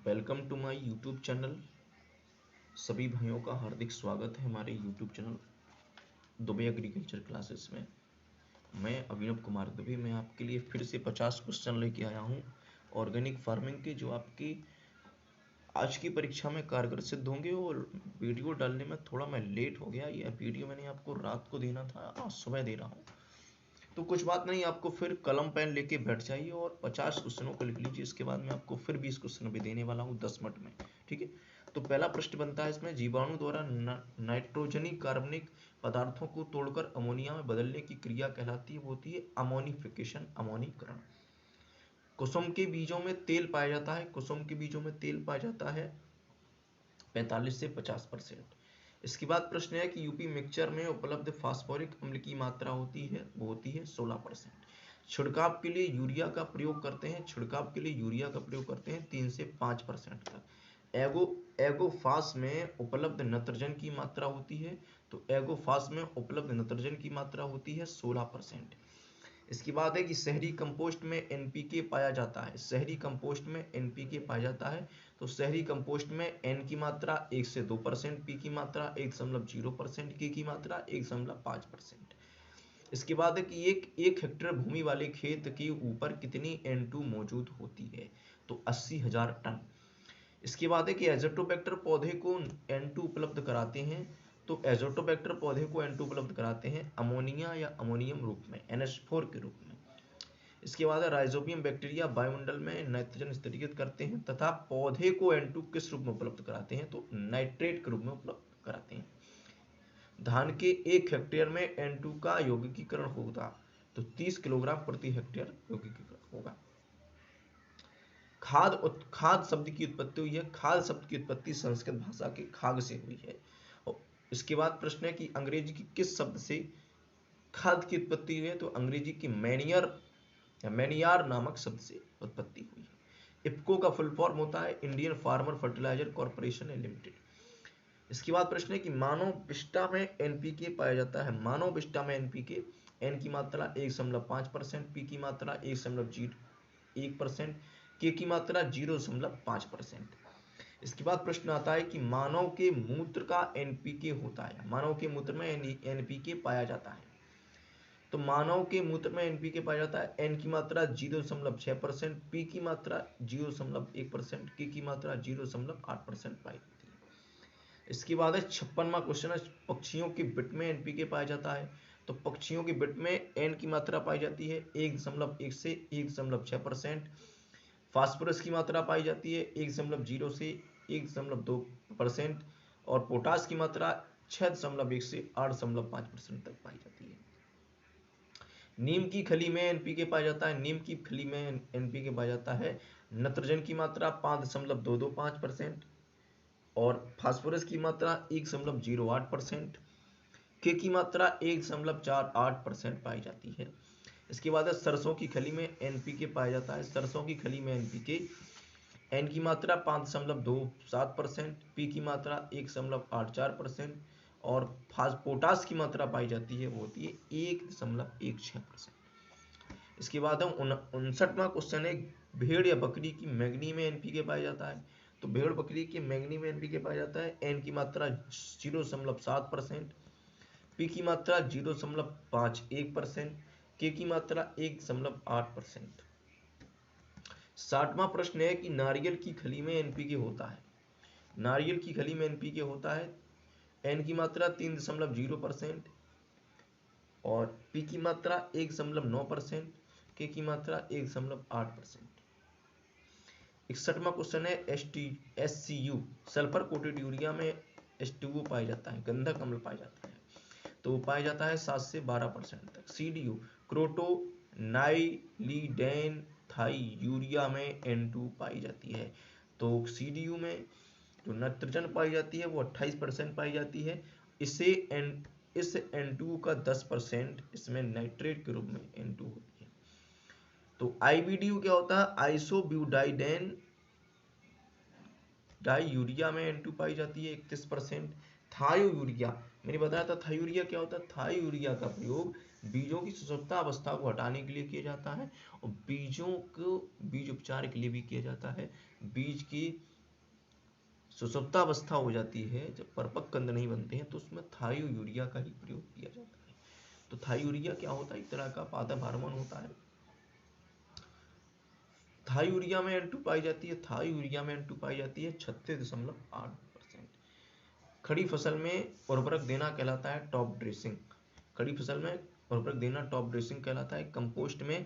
Welcome to my YouTube channel. सभी भाइयों का हार्दिक स्वागत है हमारे YouTube channel Dubey agriculture classes में। मैं अभिनव कुमार दुबे, मैं आपके लिए फिर से 50 क्वेश्चन लेके आया हूँ ऑर्गेनिक फार्मिंग के, जो आपकी आज की परीक्षा में कारगर सिद्ध होंगे। और वीडियो डालने में थोड़ा मैं लेट हो गया, यह वीडियो मैंने आपको रात को देना था, आज सुबह दे रहा हूँ। तो कुछ बात नहीं, आपको फिर कलम पेन लेके बैठ जाइए और 50 क्वेश्चनों को लिख लीजिए। इसके बाद मैं आपको फिर 20 क्वेश्चन भी देने वाला हूँ 10 मिनट में, ठीक है। तो पहला प्रश्न बनता है इसमें, जीवाणु द्वारा नाइट्रोजनी कार्बनिक पदार्थों को तोड़कर अमोनिया में बदलने की क्रिया कहलाती है, वो होती है अमोनिफिकेशन, अमोनीकरण। कुसुम के बीजों में तेल पाया जाता है, कुसुम के बीजों में तेल पाया जाता है 45 से 50%। इसके बाद प्रश्न है कि यूपी मिक्सचर में उपलब्ध फास्फोरिक अम्ल की मात्रा होती है, वो होती है 16%। छिड़काव के लिए यूरिया का प्रयोग करते हैं, छिड़काव के लिए यूरिया का प्रयोग करते हैं 3 से 5% तक। एगोफास में उपलब्ध नत्रजन की मात्रा होती है, तो एगोफास में उपलब्ध नत्रजन की मात्रा होती है 16%। इसकी बात है कि शहरी कंपोस्ट में एनपीके पाया जाता है, शहरी कंपोस्ट में एनपीके पाया जाता है। तो शहरी कंपोस्ट में एन की मात्रा 1 से 2%, पी की मात्रा 1.0%, के की मात्रा 1.5%। इसके बाद है कि एक हेक्टेयर भूमि वाले खेत के ऊपर कितनी N2 मौजूद होती है, तो 80,000 टन। इसके बाद है कि एजोटोबैक्टर पौधे को N2 उपलब्ध कराते हैं, तो एजोटोबैक्टर पौधे को N2 उपलब्ध कराते हैं अमोनिया या अमोनियम रूप में, NH4 के रूप में। इसके बाद राइजोबियम बैक्टीरिया वायुमंडल में नाइट्रोजन स्थिरीकृत करते हैं तथा पौधे को N2 किस रूप में उपलब्ध कराते हैं, तो नाइट्रेट के रूप में उपलब्ध कराते हैं। धान के 1 हेक्टेयर में N2 का यौगिकीकरण होगा, तो 30 किलोग्राम प्रति हेक्टेयर यौगिकीकरण होगा। खाद शब्द की उत्पत्ति हुई है, खाद शब्द की उत्पत्ति संस्कृत भाषा के खाग से हुई है। और इसके बाद प्रश्न है कि अंग्रेजी की किस शब्द से खाद की उत्पत्ति हुई है, तो अंग्रेजी की मैनियार नामक शब्द से उत्पत्ति हुई है। इफको का फुल फॉर्म होता है Indian farmer fertiliser corporation limited. इसके बाद प्रश्न है कि मानव विष्टा में एनपीके पाया जाता है, मानव विष्टा में एनपीके एन की मात्रा 1.5%, पी की मात्रा 1.1%, के की मात्रा 0.5%। इसके बाद प्रश्न आता है कि मानव के मूत्र का एनपीके होता है, मानव के मूत्र में एनपीके पाया जाता है। तो मानव के मूत्र में एनपीके पाया जाता है, एन की मात्रा 0.6%, पी की मात्रा 0.1%, के की मात्रा 0.8% पाई जाती है। इसके बाद है 56वां क्वेश्चन है, पक्षियों की बिट में एनपीके पाया जाता है। तो पक्षियों की बिट में एन की मात्रा पाई जाती है 1.1 से 1.6%। फास्फोरस की मात्रा पाई जाती है 1.0 से 1.2%। और पोटास की मात्रा 6.1 से 8.5% तक पाई जाती है। नीम की खली में एनपीके पाया जाता है, नीम की खली में एनपीके पाया जाता है नत्रजन की मात्रा 5.225% और फास्फोरस की मात्रा 1.08%, के की मात्रा 1.48% पाई जाती है। इसके बाद है सरसों की खली में एनपीके पाया जाता है, सरसों की खली में एनपीके एन की मात्रा 5.27%, पी की मात्रा 1.84% और पोटास की मात्रा पाई जाती है वो होती है 1.16%। इसके बाद हम 59वां क्वेश्चन है, भेड़ या बकरी की मैग्नी में एनपीके पाया जाता है। तो भेड़ बकरी की मैग्नी में एनपीके पाया जाता है, एन की मात्रा 0.7%, पी की मात्रा 0.51%, के की मात्रा 1.8%। 60वां प्रश्न है कि नारियल की खली में एनपीके होता है, नारियल की खली में एनपीके होता है, एन की मात्रा 3.0% और पी की मात्रा 1.9%, के की मात्रा 1.8%। 61वां क्वेश्चन है SCU सल्फर कोटेड यूरिया में H2O पाया जाता है, गंधक अम्ल पाया जाता है, तो पाया जाता है 7 से 12% तक। CDU क्रोटो नाइलिडेन थाई यूरिया में N2 पाई जाती है। तो CDU में जो नाइट्रोजन पाई जाती है वो 28% पाई जाती है। इस N2 का 10% इसमें नाइट्रेट के रूप में N2 होती है। तो IBDU क्या होता है, आइसोब्यूटाइडेन डाई यूरिया में N2 पाई जाती है 31%, थायोयूरिया, मैंने बताया था थायोयूरिया क्या होता है। थायोयूरिया का प्रयोग बीजों की सुषुप्ता अवस्था को हटाने के लिए किया जाता है और बीजों को बीज उपचार के लिए भी किया जाता है। बीज की सुषुप्ता अवस्था हो जाती है, जब परिपक्व कंद नहीं बनते हैं, तो उसमें थायोयूरिया का ही प्रयोग किया जाता है। तो थायोयूरिया क्या होता है, एक तरह का पादप हार्मोन होता है। थायोयूरिया में N2 पाई जाती है, थायोयूरिया में N2 पाई जाती है 36.8%। खड़ी फसल में उर्वरक देना कहलाता है टॉप ड्रेसिंग। खड़ी फसल में उर्वरक देना टॉप ड्रेसिंग कहलाता है। कंपोस्ट में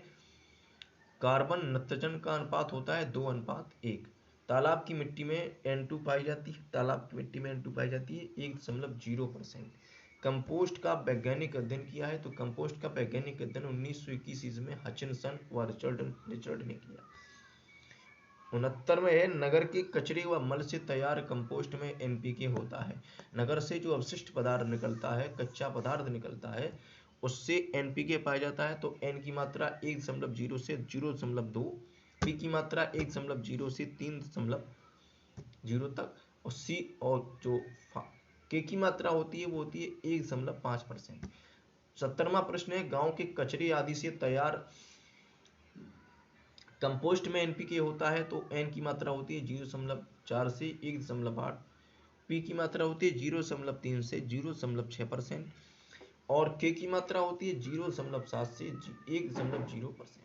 कार्बन नाइट्रोजन का अनुपात होता है 2:1। तालाब की मिट्टी में N2 पाई जाती है, तालाब की मिट्टी में N2 पाई जाती है 1.0%। कंपोस्ट का वैज्ञानिक अध्ययन किया है, तो कंपोस्ट का वैज्ञानिक अध्ययन 1921 ईस्वी में हचिनसन व रिचर्ड ने किया। 69 में है, नगर के कचरे व मल से तैयार कंपोस्ट में NPK होता है। नगर से जो अवशिष्ट पदार्थ निकलता है, कच्चा पदार्थ निकलता है, उससे NPK पाया जाता है। तो N की मात्रा 1.0 से 0.2, P की मात्रा 1.0 से 3.0 तक, और C और जो K की मात्रा होती है वो होती है 1.5%। 70वां प्रश्न है, गांव के कचरे आदि से तैयार कंपोस्ट में NPK होता है, तो N की मात्रा होती है 0.4 से 1.8, P की मात्रा होती है 0.3 से 0.6%, और K की मात्रा होती है 0.7 से 1.0%।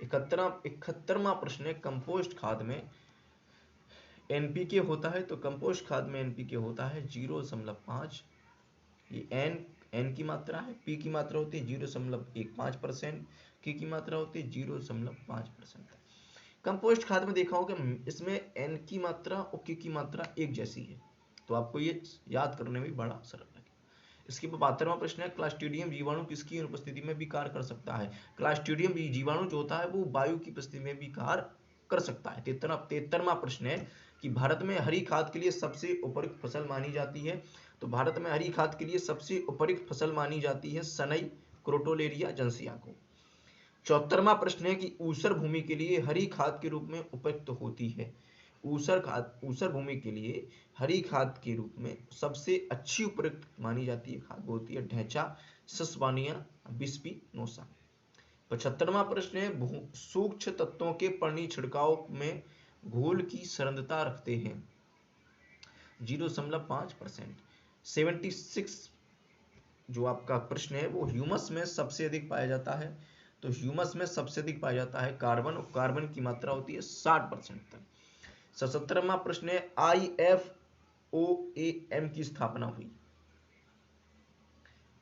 71वां प्रश्न है, कंपोस्ट खाद में NPK होता है, तो कंपोस्ट खाद में NPK होता है 0.5, ये N की मात्रा है। P की मात्रा होती है 0.15%, K की मात्रा होती है 0.5%। कंपोस्ट खाद में देखा होगा इसमें N की मात्रा और K की मात्रा एक जैसी है, तो आपको ये याद करने में बड़ा सरल लगेगा। इसके बाद 72वां प्रश्न है, क्लास्ट्रीडियम जीवाणु किसकी अनुपस्थिति में भी कार्य कर सकता है। क्लास्ट्रीडियम जीवाणु जो होता है वो वायु की उपस्थिति में भी कार्य कर सकता है। 73वां प्रश्न है कि भारत में हरी खाद के लिए सबसे उपयुक्त फसल मानी जाती है, तो भारत में हरी खाद के लिए सबसे उपयुक्त फसल मानी जाती है सनई, क्रोटोलेरिया, जंसिया को। 74वां प्रश्न है कि ऊसर भूमि के लिए हरी खाद के रूप में उपयुक्त होती है। ऊसर भूमि के लिए हरी खाद के रूप में सबसे अच्छी उपयुक्त मानी जाती है खाद होती है ढैंचा, सस्वानिया, बिस्पिनोसा। 75वां प्रश्न है, सूक्ष्म तत्वों के पर्णी छिड़काव में घोल की सरंधता रखते हैं 0.5%। 76 जो आपका प्रश्न है वो ह्यूमस में सबसे अधिक पाया जाता है, तो ह्यूमस में सबसे अधिक पाया जाता है कार्बन, और कार्बन की मात्रा होती है 60% तक। 77वां प्रश्न है, IFOAM की स्थापना हुई।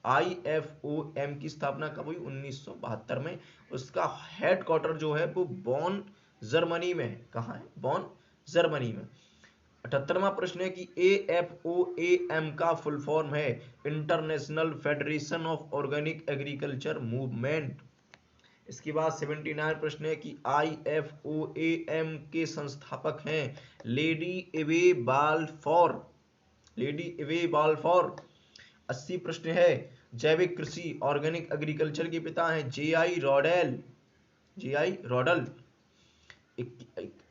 IFOM की स्थापना कब हुई, 1972 में। उसका हेडक्वार्टर जो है वो बॉन, जर्मनी में है। कहाँ है, बॉन, जर्मनी में। 78वां प्रश्न है कि AFOAM का फुल फॉर्म है international federation of organic agriculture movement. इसके बाद 79 प्रश्न है कि IFOAM के संस्थापक हैं लेडी एवे बाल्फोर, लेडी एवे बाल्फोर। 80 प्रश्न है, जैविक कृषि ऑर्गेनिक एग्रीकल्चर के पिता हैं J.I. रॉडेल, J.I. रॉडल।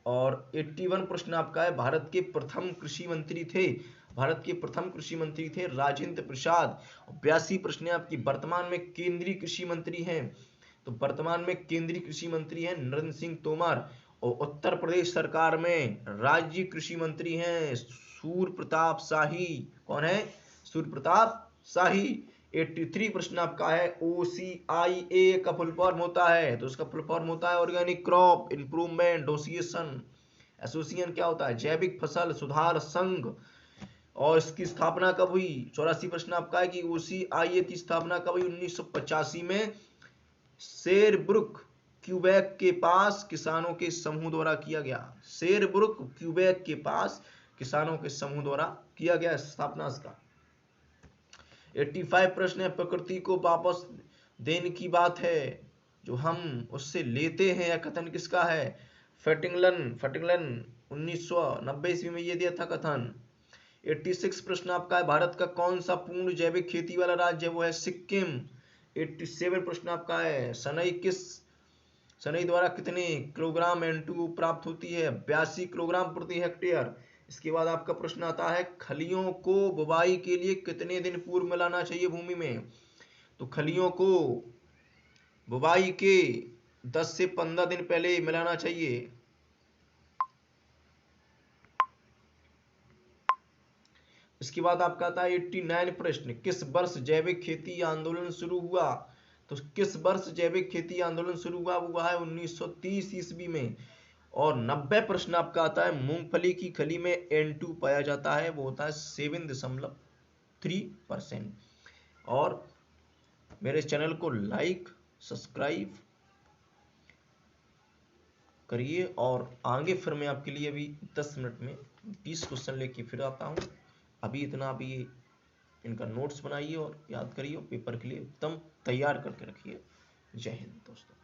और 81 प्रश्न आपका है, भारत के प्रथम कृषि मंत्री थे, भारत के प्रथम कृषि मंत्री थे राजेंद्र प्रसाद। 82 प्रश्न है आपकी, वर्तमान में केंद्रीय कृषि मंत्री हैं, तो वर्तमान में केंद्रीय कृषि मंत्री हैं नरेंद्र सिंह तोमर। और उत्तर प्रदेश सरकार में राज्य कृषि मंत्री हैं सूर्य प्रताप शाही। कौन है, सूर्य प्रताप शाही। 83 प्रश्न आपका है, OCIA का फुल फॉर्म होता है, तो उसका फुल फॉर्म होता है organic crop improvement association. Association क्या होता है, जैविक फसल सुधार संघ। और इसकी स्थापना कब हुई, 84 प्रश्न आपका है कि OCIA की स्थापना कब हुई, 1985 में शेरब्रुक, क्यूबेक के पास किसानों के समूह द्वारा किया गया। शेरब्रुक, क्यूबेक के पास किसानों के समूह द्वारा किया गया स्थापना इसका। 85 प्रश्न है, प्रकृति को वापस देने की बात है जो हम उससे लेते हैं, यह कथन किसका है, फेटिंगलन 1990 ईस्वी में ये दिया था कथन। 86 प्रश्न आपका है, भारत का कौन सा पूर्ण जैविक खेती वाला राज्य है, वो है सिक्किम। 87 प्रश्न आपका है, सनई द्वारा कितने किलोग्राम N2 प्राप्त होती है, 82 किलोग्राम प्रति हेक्टेयर। इसके बाद आपका प्रश्न आता है खलियों को बुवाई के लिए कितने दिन पूर्व मिलाना चाहिए भूमि में। तो खलियों को बुवाई के 10 से 15 दिन पहले मिलाना चाहिए। इसके बाद आपका आता है 89 प्रश्न, किस वर्ष जैविक खेती आंदोलन शुरू हुआ। तो किस वर्ष जैविक खेती आंदोलन शुरू हुआ, वो है 1930 ईस्वी में। और 90 प्रश्न आपका आता है मूंगफली की खली में N2 पाया जाता है, वो होता है 7.3%। और मेरे चैनल को लाइक सब्सक्राइब करिए, और आगे फिर मैं आपके लिए अभी 10 मिनट में 20 क्वेश्चन लेके फिर आता हूँ। अभी इतना अभी इनका नोट्स बनाइए और याद करिए, पेपर के लिए एकदम तैयार करके रखिए। जय हिंद दोस्तों।